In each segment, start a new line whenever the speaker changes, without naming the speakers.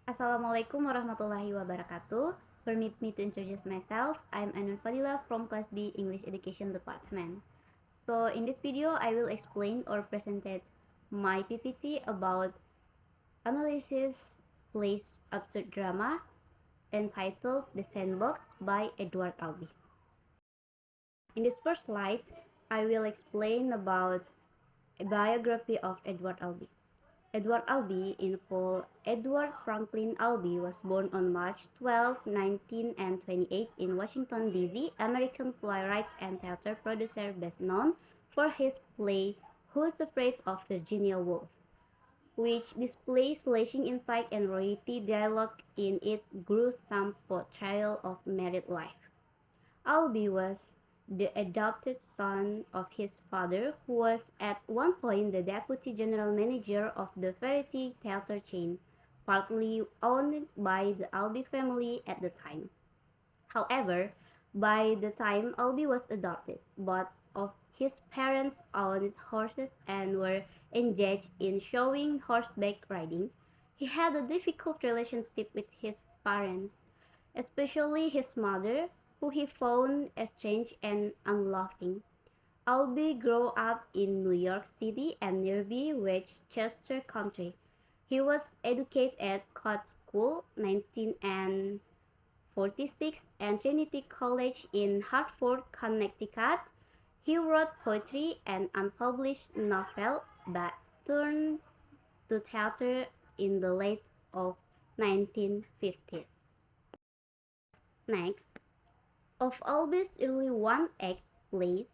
Assalamualaikum warahmatullahi wabarakatuh. Permit me to introduce myself. I'm Aynun Fadilla from Class B English Education Department. So in this video, I will explain or present my PPT about analysis plays absurd drama entitled The Sandbox by Edward Albee. In this first slide, I will explain about a biography of Edward Albee. Edward Albee, in full, Edward Franklin Albee was born on March 12, 1928 in Washington, D.C., American playwright and theater producer best known for his play Who's Afraid of Virginia Woolf, which displays lashing insight and royalty dialogue in its gruesome portrayal of married life. Albee was the adopted son of his father, who was at one point the deputy general manager of the variety theater chain, partly owned by the Albee family at the time. However, by the time Albee was adopted, both of his parents owned horses and were engaged in showing horseback riding. He had a difficult relationship with his parents, especially his mother, who he found estranged and unloving. Albee grew up in New York City and nearby Westchester County. He was educated at Court School 1946 and Trinity College in Hartford, Connecticut. He wrote poetry and unpublished novel, but turned to theater in the late of 1950s. Next, of Albee's early one-act plays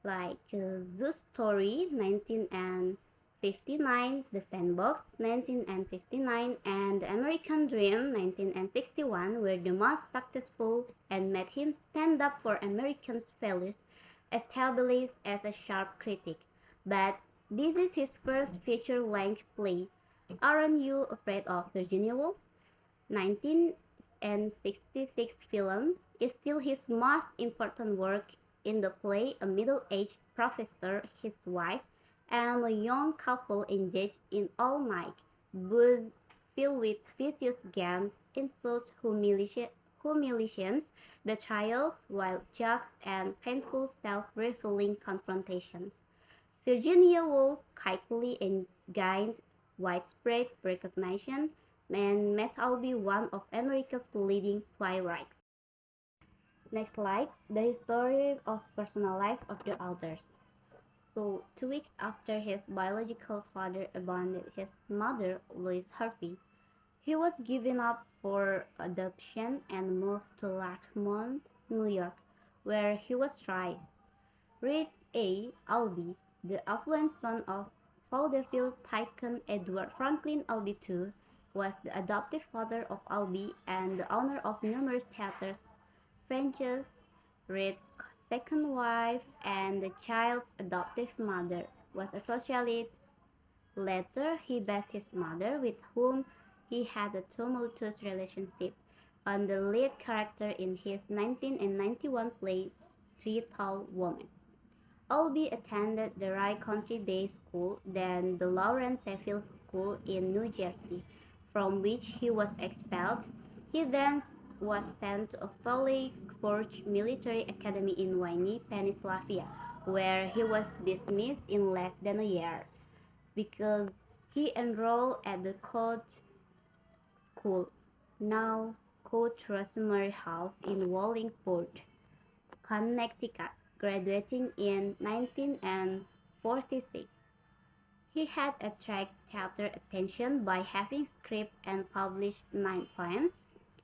like Zoo Story 1959, The Sandbox 1959, and The American Dream 1961 were the most successful and made him stand up for Americans' values, established as a sharp critic. But this is his first feature-length play. Aren't You Afraid of Virginia Woolf? 1966 film is still his most important work. In the play, a middle-aged professor, his wife, and a young couple engage in all-night booze filled with vicious games, insults, humiliations, betrayals, wild jokes, and painful self-revealing confrontations. Virginia Woolf quickly gained widespread recognition and made Albee one of America's leading playwrights. Next slide, the history of personal life of the authors. So, 2 weeks after his biological father abandoned his mother, Louise Harvey, he was given up for adoption and moved to Larchmont, New York, where he was raised. Reed A. Albee, the affluent son of vaudeville tycoon Edward Franklin Albee II, was the adoptive father of Albee and the owner of numerous theaters. Frances, Reed's second wife and the child's adoptive mother, was a socialite. Later, he based his mother, with whom he had a tumultuous relationship, on the lead character in his 1991 play, Three Tall Women. Albee attended the Rye Country Day School, then the Lawrence Sheffield School in New Jersey, from which he was expelled. He then was sent to a Valley Forge Military Academy in Wayne, Pennsylvania, where he was dismissed in less than a year because he enrolled at the Court School, now Court Rosemary House in Wallingford, Connecticut, graduating in 1946. He had attracted theater attention by having script and published 9 poems,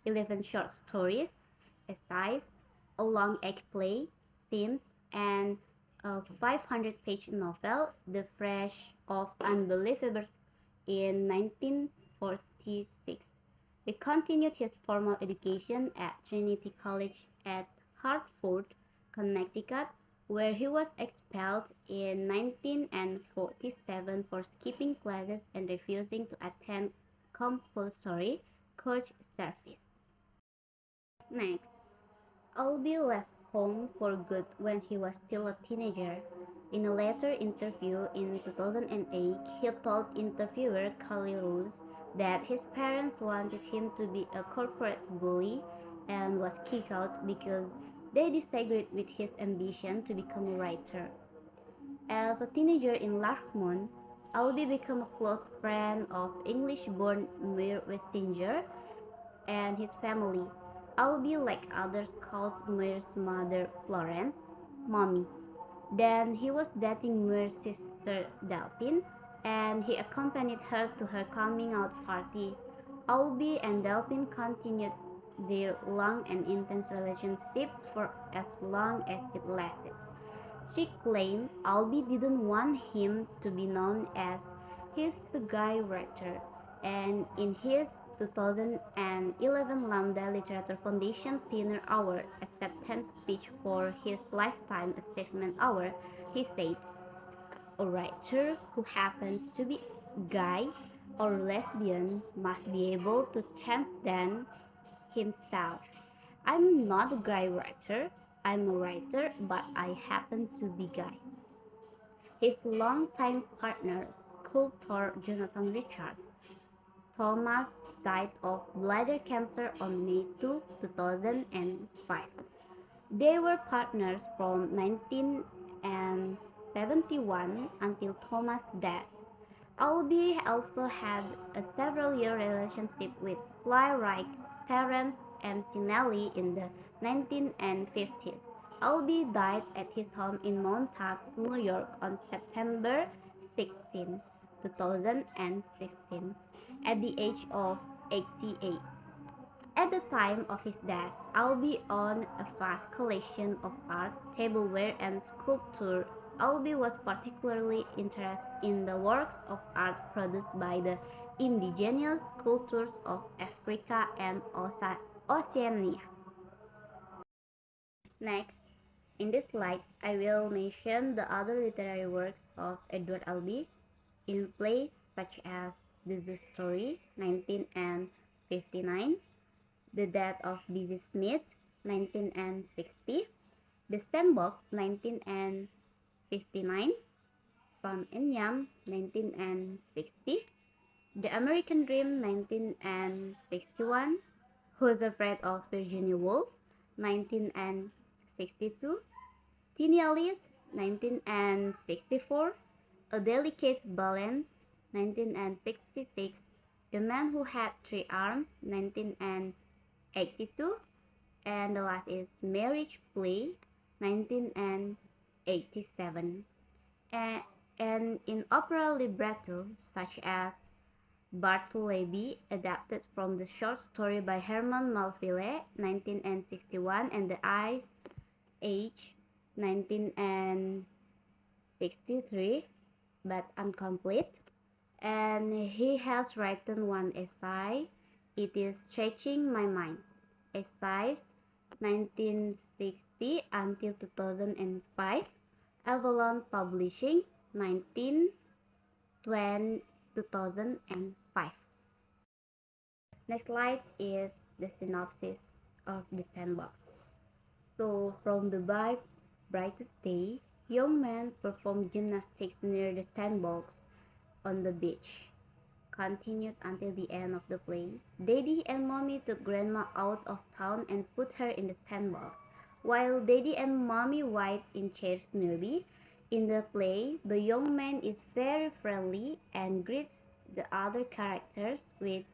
11 short stories, essays, a long act play, themes, and a 500-page novel, The Fresh of Unbelievers, in 1946. He continued his formal education at Trinity College at Hartford, Connecticut, where he was expelled in 1947 for skipping classes and refusing to attend compulsory church service. Next, Albee left home for good when he was still a teenager. In a later interview in 2008, he told interviewer Carly Rose that his parents wanted him to be a corporate bully and was kicked out because they disagreed with his ambition to become a writer. As a teenager in Larkmont, Albee became a close friend of English-born Muir Wessinger and his family. Albee, like others, called Muir's mother Florence "Mommy." Then he was dating Muir's sister Delphine, and he accompanied her to her coming out party. Albee and Delphine continued their long and intense relationship for as long as it lasted. She claimed Albee didn't want him to be known as his guy writer, and in his 2011 Lambda Literature Foundation Pioneer Award acceptance speech for his Lifetime Achievement Award, he said, "A writer who happens to be gay or lesbian must be able to transcend himself. I'm not a gay writer, I'm a writer, but I happen to be gay." His longtime partner, sculptor Jonathan Richard Thomas, died of bladder cancer on May 2, 2005. They were partners from 1971 until Thomas' death. Albee also had a several-year relationship with playwright Terence McNally in the 1950s. Albee died at his home in Montauk, New York on September 16, 2016, at the age of 88. At the time of his death, Albee owned a vast collection of art, tableware, and sculpture. Albee was particularly interested in the works of art produced by the indigenous cultures of Africa and Oceania. Next, in this slide, I will mention the other literary works of Edward Albee in plays such as The Zoo Story, 1959, The Death of Bessie Smith, 1960, The Sandbox, 1959, From and Yam, 1960, The American Dream, 1961, Who's Afraid of Virginia Woolf, 1962, Teeny Alice, 1964, A Delicate Balance, 1966, The Man Who Had Three Arms, 1982, and the last is Marriage Play, 1987. And, and in opera libretto, such as Bartleby, adapted from the short story by Herman Melville, 1961, and The Ice Age, 1963, but incomplete. And he has written one essay, It Is Stretching My Mind, essays 1960 until 2005, Avalon Publishing 1920 2005. Next slide is the synopsis of the Sandbox. So from the brightest day, young men perform gymnastics near the sandbox on the beach. Continued until the end of the play. Daddy and Mommy took Grandma out of town and put her in the sandbox, while Daddy and Mommy wait in chairs nearby. In the play, the young man is very friendly and greets the other characters with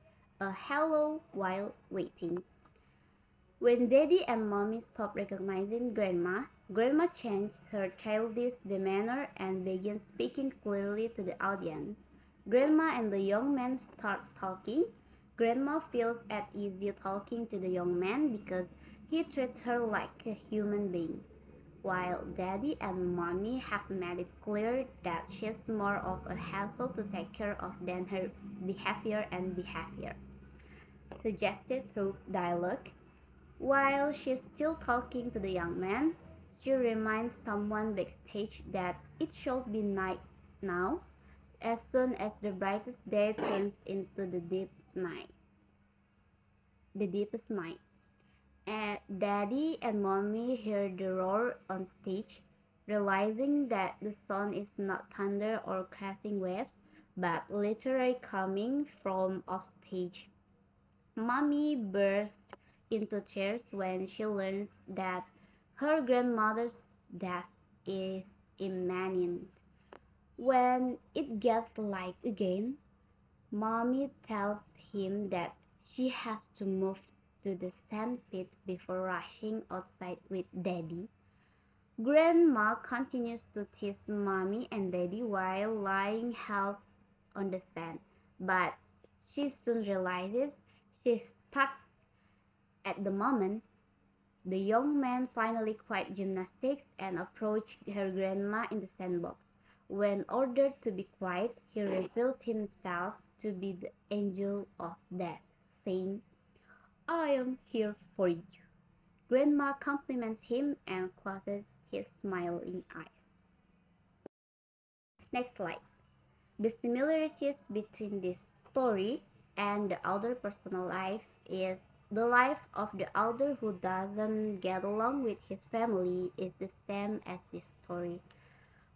a hello while waiting. When Daddy and Mommy stop recognizing Grandma, Grandma changes her childish demeanor and begins speaking clearly to the audience. Grandma and the young man start talking. Grandma feels at ease talking to the young man because he treats her like a human being, while Daddy and Mommy have made it clear that she's more of a hassle to take care of than her behavior, suggested through dialogue. While she's still talking to the young man, she reminds someone backstage that it should be night now, as soon as the brightest day turns into the deepest night. And Daddy and Mommy hear the roar on stage, realizing that the sound is not thunder or crashing waves, but literally coming from offstage. Mommy bursts into tears when she learns that her grandmother's death is imminent. When it gets light again, Mommy tells him that she has to move to the sandpit before rushing outside with Daddy. Grandma continues to tease Mommy and Daddy while lying half on the sand, but she soon realizes she's stuck at the moment. The young man finally quit gymnastics and approached her grandma in the sandbox. When ordered to be quiet, he reveals himself to be the angel of death, saying, "I am here for you." Grandma compliments him and closes his smiling eyes. Next slide. The similarities between this story and the elder personal life is the life of the elder who doesn't get along with his family is the same as this story,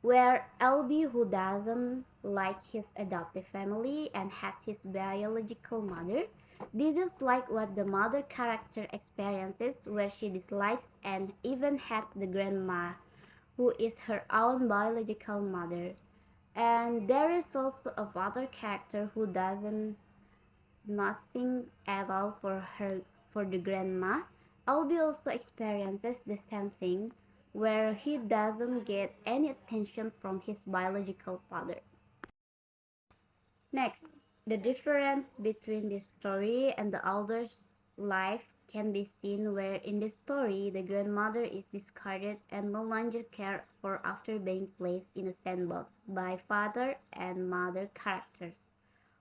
where Albee who doesn't like his adoptive family and hates his biological mother. This is like what the mother character experiences, where she dislikes and even hates the grandma, who is her own biological mother. And there is also a father character who doesn't nothing at all for the grandma. Albie also experiences the same thing, where he doesn't get any attention from his biological father. Next, the difference between this story and the elder's life can be seen where in the story the grandmother is discarded and no longer cared for after being placed in a sandbox by father and mother characters.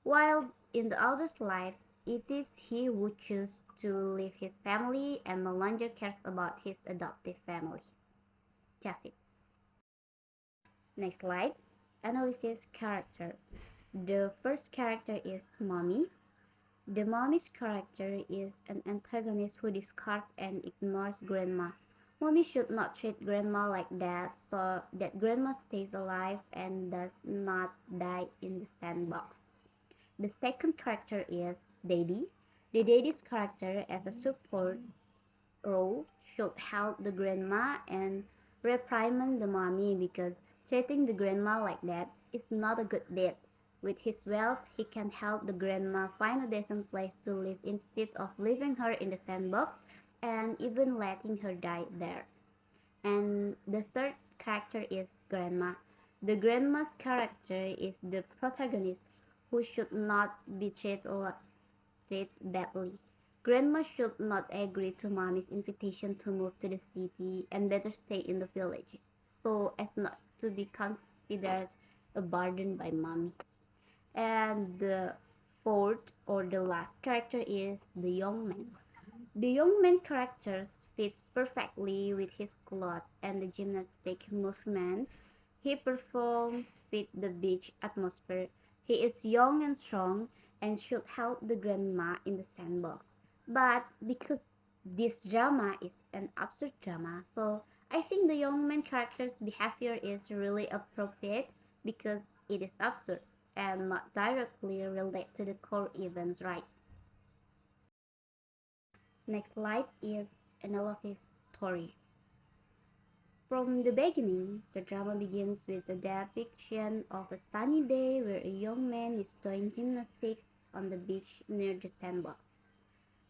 While in the elder's life, it is he who chooses to leave his family and no longer cares about his adoptive family. Just it. Next slide. Analysis character. The first character is Mommy. The mommy's character is an antagonist who discards and ignores grandma. Mommy should not treat grandma like that so that grandma stays alive and does not die in the sandbox. The second character is Daddy. The daddy's character as a support role should help the grandma and reprimand the mommy because treating the grandma like that is not a good deed. With his wealth, he can help the grandma find a decent place to live instead of leaving her in the sandbox and even letting her die there. And the third character is Grandma. The grandma's character is the protagonist who should not be treated badly. Grandma should not agree to mommy's invitation to move to the city and better stay in the village, so as not to be considered a burden by mommy. And the fourth or the last character is the young man. The young man character fits perfectly with his clothes and the gymnastic movements he performs fit the beach atmosphere. He is young and strong and should help the grandma in the sandbox. But because this drama is an absurd drama, so I think the young man character's behavior is really appropriate because it is absurd and not directly related to the core events, right? Next slide is analysis story. From the beginning, the drama begins with a depiction of a sunny day where a young man is doing gymnastics on the beach near the sandbox.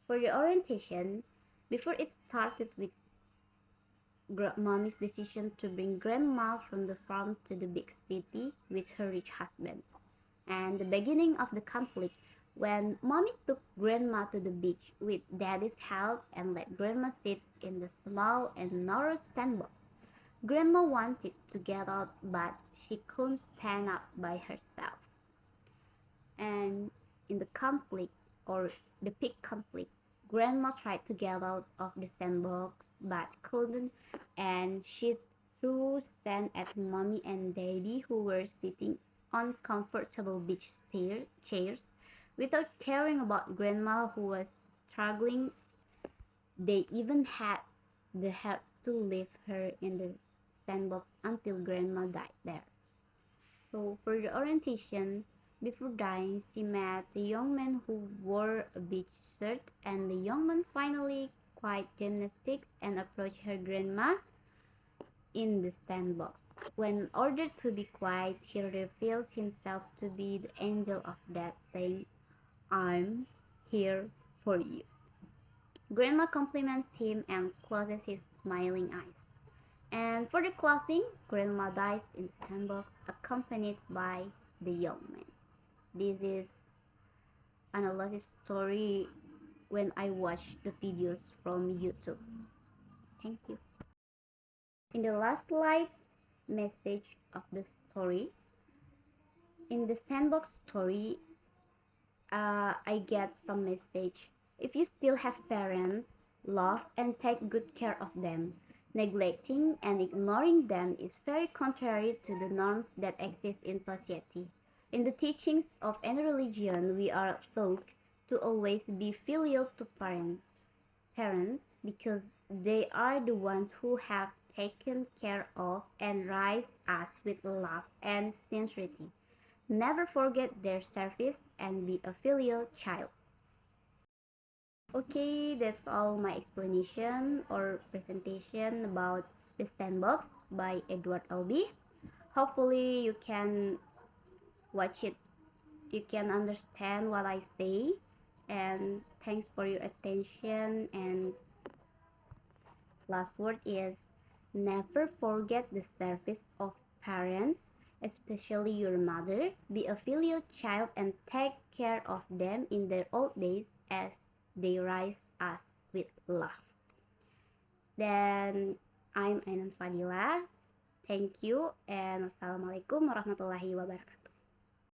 For the orientation, before it started with mommy's decision to bring grandma from the farm to the big city with her rich husband, and the beginning of the conflict when mommy took grandma to the beach with daddy's help and let grandma sit in the small and narrow sandbox. Grandma wanted to get out, but she couldn't stand up by herself. And in the conflict, or the big conflict, Grandma tried to get out of the sandbox but couldn't, and she threw sand at Mommy and Daddy, who were sitting on comfortable beach chairs. Without caring about Grandma, who was struggling, they even had the heart to leave her in the sandbox until Grandma died there. So for the orientation, Before dying, she met the young man who wore a beach shirt, and the young man finally quit gymnastics and approached her grandma in the sandbox. When ordered to be quiet, he reveals himself to be the angel of death, saying, "I'm here for you." Grandma compliments him and closes his smiling eyes. And for the closing, Grandma dies in the sandbox, accompanied by the young man. This is analysis story when I watch the videos from YouTube. Thank you. In the last slide, message of the story. In the sandbox story, I get some message. If you still have parents, love and take good care of them. Neglecting and ignoring them is very contrary to the norms that exist in society. In the teachings of any religion, we are taught to always be filial to parents because they are the ones who have taken care of and raised us with love and sincerity. Never forget their service and be a filial child. Okay, that's all my explanation or presentation about the Sandbox by Albee. Hopefully you can watch it. You can understand what I say. And thanks for your attention. And last word is never forget the service of parents, especially your mother. Be a filial child and take care of them in their old days as they raise us with love. Then I'm Aynun Fadilla. Thank you and wassalamualaikum warahmatullahi wabarakatuh.